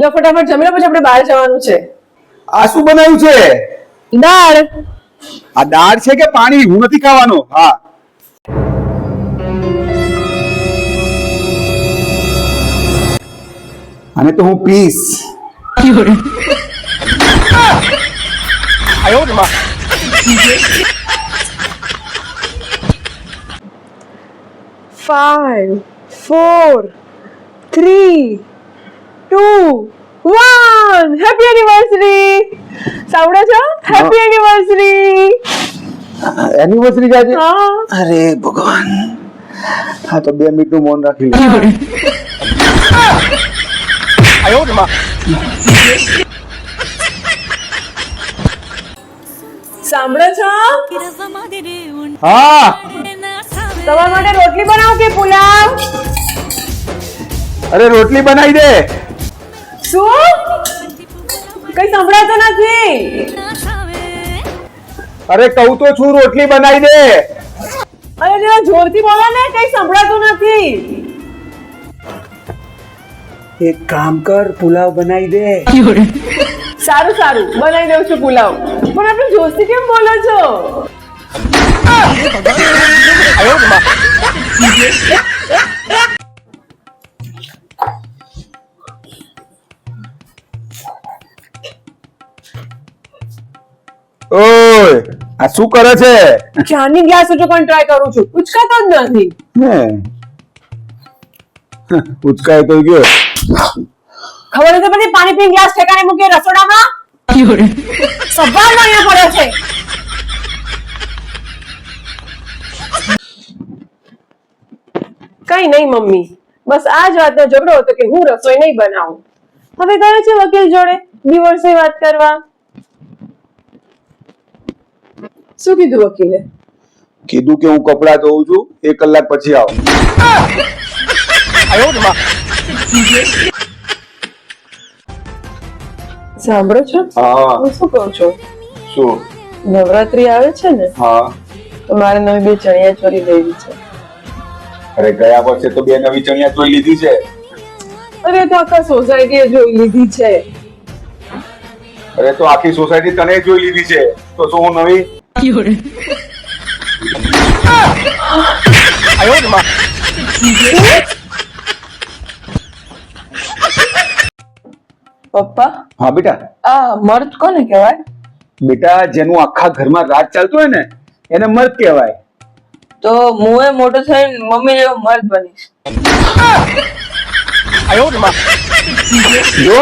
લો ફટાફટ જમી લો, પછી આપણે બહાર જવાનું છે. આ શું બનાવ્યું છે? દાળ. આ દાળ છે કે પાણી? હું નથી ખાવાનો. હા, અને તો હું પીસ. આયો ને માં. 5 4 3 2 1 હેપી એનિવર્સરી. સાંભળો છો? Happy anniversary. એનિવર્સરી છે આજે? હા. અરે ભગવાન, હા તો 2 મિનિટનું મૌન રાખી લે. આયો ને માં. સાંભળો છો? હા, તમારા માટે રોટલી બનાવો કે પુલાવ? અરે રોટલી બનાવી દે. શું? કઈ સંભળાતો નથી. અરે કહું તો છું, રોટલી બનાવી દે. અરે જરા જોરથી બોલો ને, કઈ સંભળાતું નથી. એક કામ કર, પુલાવ બનાવી દે. સારું સારું, બનાવી દઉં છું પુલાવ. પણ આપણે જોરથી કેમ બોલો છો? આયો ને માં. ઓય, આ શું કરે છે? ચાની ગ્લાસ ઉચકવાની ટ્રાય કરું છું, ઉચકાતો જ નથી. હે, ઉચકાય તો ગયો. ખબર નથી પડતી, પાણી પીને ગ્લાસ ઠેકાણે મૂકીએ રસોડામાં. સવારનો અહીંયા પડ્યો છે. કઈ નહીં મમ્મી, બસ આ જ વાતનો ઝઘડો હતો કે હું રસોઈ નહીં બનાવું. હવે ગયો છે વકીલ જોડે ડિવોર્સની વાત કરવા. શું કીધું વકીલે? કીધું કે હું કપડા ધોઉં છું, 1 કલાક પછી આવો. આયો ને માં. સાંભળો છો? હા. હું શું કહું છું, શું? નવરાત્રી આવે છે ને, હા. તો મારે નવી 2 ચણિયા ચોળી લેવી છે. અરે ગયા વર્ષે તો 2 નવી ચણિયા ચોળી લીધી છે. અરે તો આખા સોસાયટીએ જોઈ લીધી છે. અરે તો આખી સોસાયટી તને જોઈ લીધી છે, તો શું હું નવી? આયો ને માં. પપ્પા, હા બેટા. આ મર્દ કોને કહેવાય? બેટા, જેનું આખા ઘરમાં રાજ ચાલતું હોય ને, એને મર્દ કહેવાય. તો હું મોટો થઈને મમ્મી જેવો મર્દ બનીશ. આયો ને માં. જો